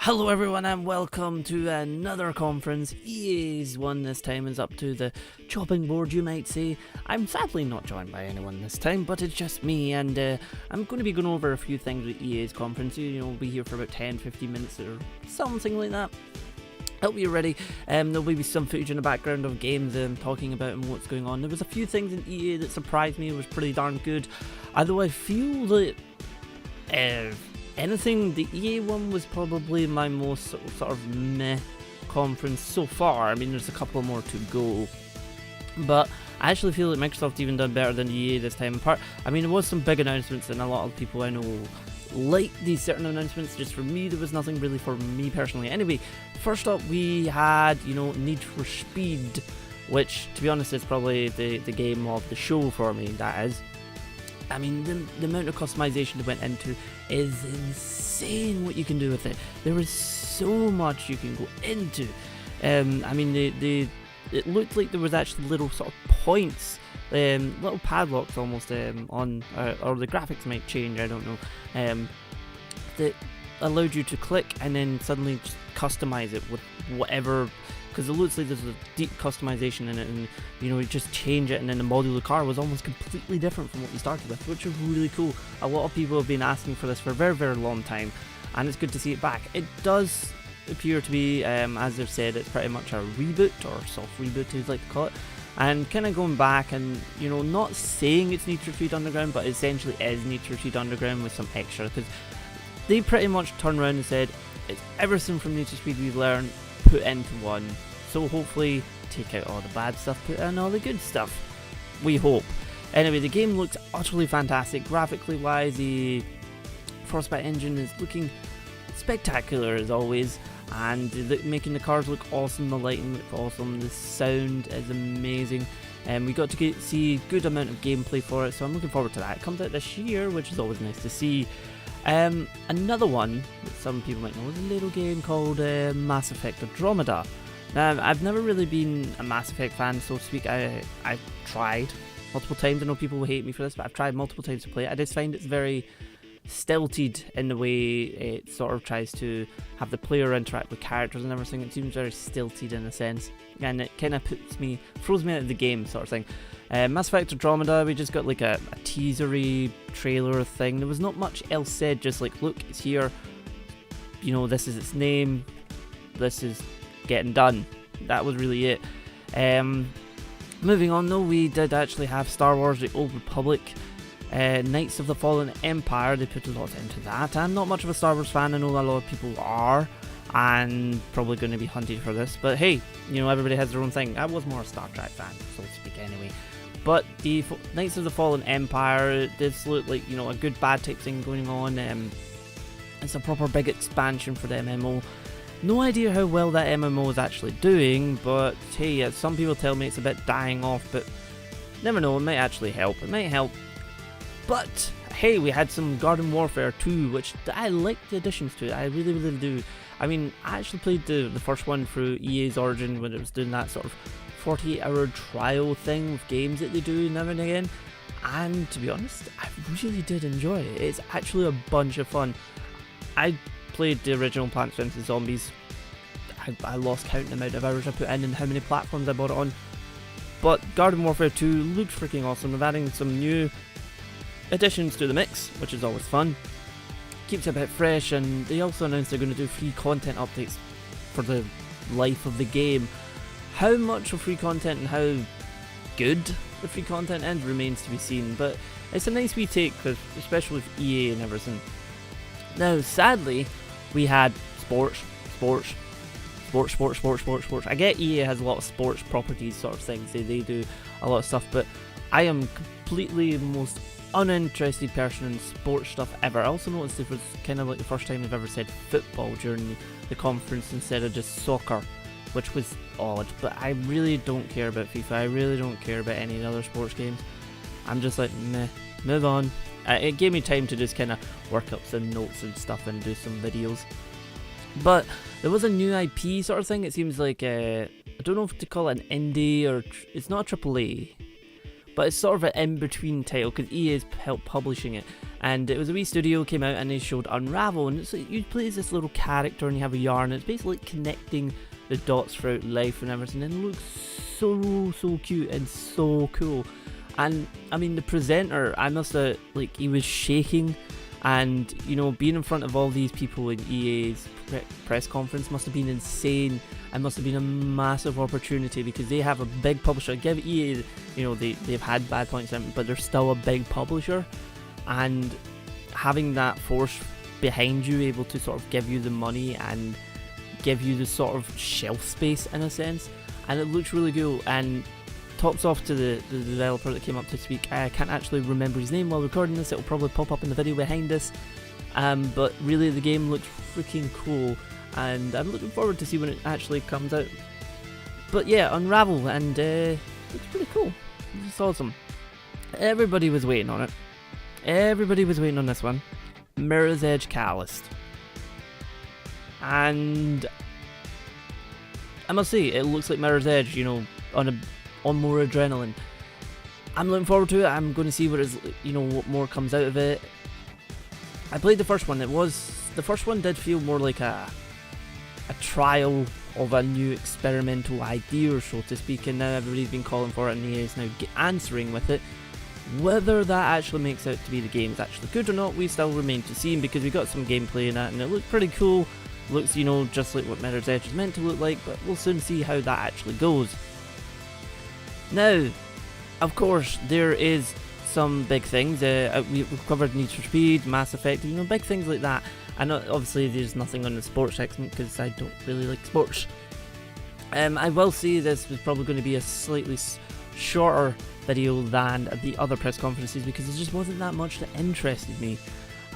Hello everyone and welcome to another conference. EA's one this time is up to the chopping board, you might say. I'm sadly not joined by anyone this time, but it's just me, and I'm going to be going over a few things with EA's conference. We'll be here for about 10-15 minutes or something like that. Hope you're ready. There'll be some footage in the background of games talking about and what's going on. There was a few things in EA that surprised me. It was pretty darn good. Although I feel that anything, the EA one was probably my most sort of meh conference so far. I mean, there's a couple more to go, but I actually feel that Microsoft even done better than EA this time. I mean, there was some big announcements, and a lot of people I know like these certain announcements. Just for me, there was nothing really for me personally. Anyway, first up we had, Need for Speed, which, to be honest, is probably the game of the show for me, that is. I mean, the amount of customization that went into is insane what you can do with it. There is so much you can go into. I mean, it looked like there was actually little sort of points, little padlocks almost on, or the graphics might change, I don't know, that allowed you to click and then suddenly just customize it with whatever. Because it looks like there's a deep customization in it, and you just change it, and then the model of the car was almost completely different from what you started with, which is really cool. A lot of people have been asking for this for a very, very long time, and it's good to see it back. It does appear to be, as they've said, it's pretty much a reboot, or soft reboot as like to call it, and kind of going back and, not saying it's Need for Speed Underground, but essentially is Need for Speed Underground with some extra, because they pretty much turned around and said, it's everything from Need for Speed we've learned, put into one. So hopefully take out all the bad stuff, put in all the good stuff. We hope. Anyway, the game looks utterly fantastic. Graphically wise, the Frostbite engine is looking spectacular as always, and making the cars look awesome, the lighting looks awesome, the sound is amazing. And we got to see a good amount of gameplay for it, so I'm looking forward to that. It comes out this year, which is always nice to see. Another one that some people might know is a little game called Mass Effect Andromeda. Now, I've never really been a Mass Effect fan, so to speak. I tried multiple times. I know people will hate me for this, but I've tried multiple times to play it. I just find it's very stilted in the way it sort of tries to have the player interact with characters and everything. It seems very stilted in a sense, and it kind of throws me out of the game sort of thing. Mass Effect Andromeda, we just got like a teasery trailer thing. There was not much else said, just like, look, it's here. This is its name. This is getting done. That was really it. Moving on though, we did actually have Star Wars The Old Republic, Knights of the Fallen Empire. They put a lot into that. I'm not much of a Star Wars fan. I know a lot of people are, and probably going to be hunted for this, but hey, everybody has their own thing. I was more a Star Trek fan, so to speak, anyway. But the Knights of the Fallen Empire, this looked like, a good bad type thing going on. It's a proper big expansion for the MMO. No idea how well that MMO is actually doing, but hey, some people tell me it's a bit dying off, but never know, it might actually help. It might help. But hey, we had some Garden Warfare 2, which I like the additions to it. I really, really do. I mean, I actually played the first one through EA's Origin when it was doing that sort of 48-hour trial thing with games that they do now and again, and to be honest, I really did enjoy it. It's actually a bunch of fun. I played the original Plants vs Zombies. I lost count the amount of hours I put in and how many platforms I bought it on. But Garden Warfare 2 looked freaking awesome. They're adding some new additions to the mix, which is always fun. Keeps it a bit fresh, and they also announced they're going to do free content updates for the life of the game. How much of free content and how good the free content is remains to be seen, but it's a nice wee take, especially with EA and everything. Now, sadly, we had sports. I get EA has a lot of sports properties sort of things. They do a lot of stuff, but I am completely the most uninterested person in sports stuff ever. I also noticed it was kind of like the first time they've ever said football during the conference instead of just soccer, which was odd. But I really don't care about FIFA. I really don't care about any other sports games. I'm just like, meh, move on. It gave me time to just kind of work up some notes and stuff and do some videos. But there was a new IP sort of thing. It seems like, I don't know if to call it an indie or it's not a AAA, but it's sort of an in-between title because EA has helped publishing it. And it was a wee studio came out and they showed Unravel, and it's like you play as this little character and you have a yarn, and it's basically like connecting the dots throughout life and everything, and it looks so cute and so cool. And I mean, the presenter, I must have, like, he was shaking, and you know, being in front of all these people in EA's press conference must have been insane, and must have been a massive opportunity because they have a big publisher. Give EA, you know, they've had bad points, but they're still a big publisher, and having that force behind you, able to sort of give you the money and give you the sort of shelf space in a sense, and it looks really cool. And tops off to the developer that came up to speak. I can't actually remember his name while recording this, it'll probably pop up in the video behind us, but really the game looks freaking cool, and I'm looking forward to see when it actually comes out. But yeah, Unravel, and it's pretty cool. It's awesome. Everybody was waiting on it. Everybody was waiting on this one. Mirror's Edge Catalyst. And I must say, it looks like Mirror's Edge, you know, on more adrenaline. I'm looking forward to it. I'm going to see what is, you know, what more comes out of it. I played the first one. The first one did feel more like a trial of a new experimental idea, or so to speak, and now everybody's been calling for it, and EA is now answering with it. Whether that actually makes out to be the game is actually good or not, we still remain to see, because we got some gameplay in that, and it looked pretty cool. Looks, you know, just like what Mirror's Edge is meant to look like, but we'll soon see how that actually goes. Now, of course, there is some big things. We've covered Need for Speed, Mass Effect, you know, big things like that. And obviously there's nothing on the sports segment because I don't really like sports. I will say this was probably going to be a slightly shorter video than the other press conferences because there just wasn't that much that interested me.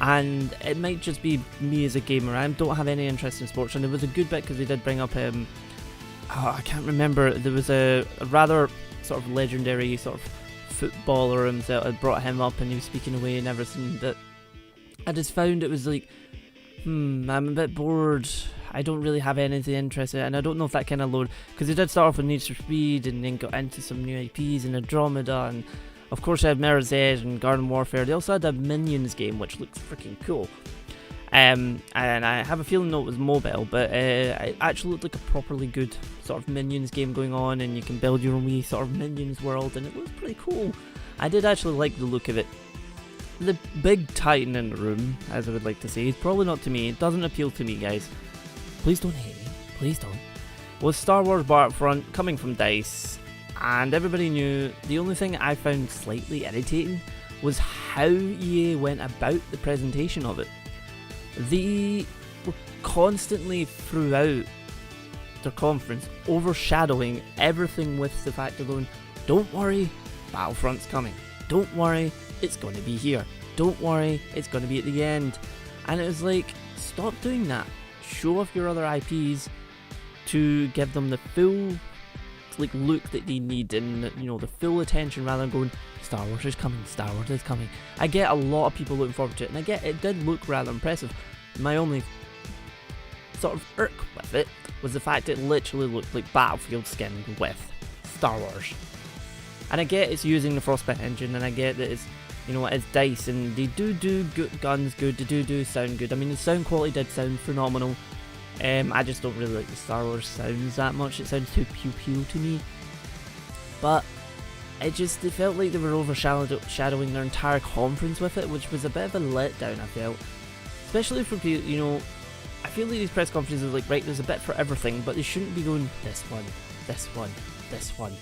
And it might just be me as a gamer. I don't have any interest in sports, and there was a good bit because they did bring up I can't remember, there was a rather sort of legendary sort of footballer himself. Had brought him up and he was speaking away and everything, that I just found it was like, I'm a bit bored. I don't really have anything interested, and I don't know if that kind of load, because they did start off with Need for Speed and then got into some new IPs and Andromeda, and of course they had Mirror's Edge and Garden Warfare. They also had a Minions game which looks freaking cool. And I have a feeling though it was mobile, but it actually looked like a properly good sort of Minions game going on, and you can build your own wee sort of Minions world, and it looks pretty cool. I did actually like the look of it. The big titan in the room, as I would like to say, is probably not to me. It doesn't appeal to me, guys. Please don't hate me. Please don't. Was Star Wars Battlefront coming from DICE, and everybody knew. The only thing I found slightly irritating was how EA went about the presentation of it. They were constantly throughout their conference overshadowing everything with the fact of going, don't worry, Battlefront's coming. Don't worry, it's going to be here. Don't worry, it's going to be at the end. And it was like, stop doing that. Show off your other IPs to give them the full look that they need, and you know, the full attention, rather than going, Star Wars is coming, Star Wars is coming. I get a lot of people looking forward to it, and I get it did look rather impressive. My only sort of irk with it was the fact it literally looked like Battlefield skinned with Star Wars. And I get it's using the Frostbite engine, and I get that it's, you know, it's DICE, and they do good guns good, they do sound good. I mean, the sound quality did sound phenomenal. I just don't really like the Star Wars sounds that much. It sounds too pew-pew to me. But it felt like they were overshadowing their entire conference with it, which was a bit of a letdown, I felt. Especially for people, you know, I feel like these press conferences are like, right, there's a bit for everything, but they shouldn't be going, this one, this one, this one.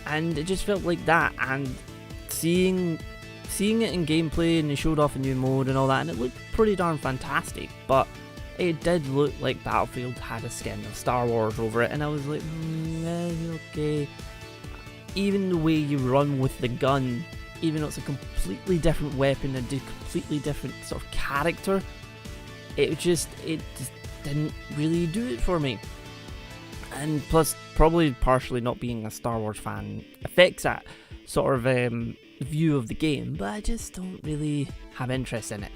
And it just felt like that, and seeing it in gameplay, and they showed off a new mode and all that, and it looked pretty darn fantastic, but it did look like Battlefield had a skin of Star Wars over it, and I was like, okay. Even the way you run with the gun, even though it's a completely different weapon and a completely different sort of character, it just didn't really do it for me. And plus, probably partially not being a Star Wars fan affects that sort of view of the game, but I just don't really have interest in it.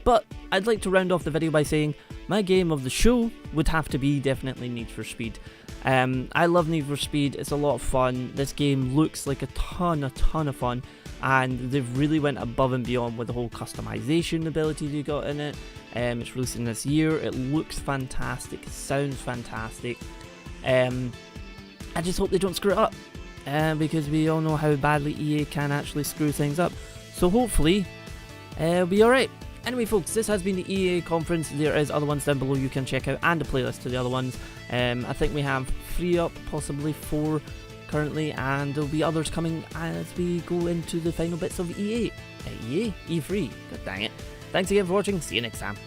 But I'd like to round off the video by saying my game of the show would have to be definitely Need for Speed. I love Need for Speed. It's a lot of fun. This game looks like a ton of fun, and they've really went above and beyond with the whole customization ability they got in it. It's releasing this year. It looks fantastic. It sounds fantastic. I just hope they don't screw it up, because we all know how badly EA can actually screw things up. So hopefully, it'll be alright. Anyway folks, this has been the EA conference. There is other ones down below you can check out, and a playlist to the other ones. I think we have 3 up, possibly 4 currently, and there'll be others coming as we go into the final bits of EA. E3, god dang it. Thanks again for watching, see you next time.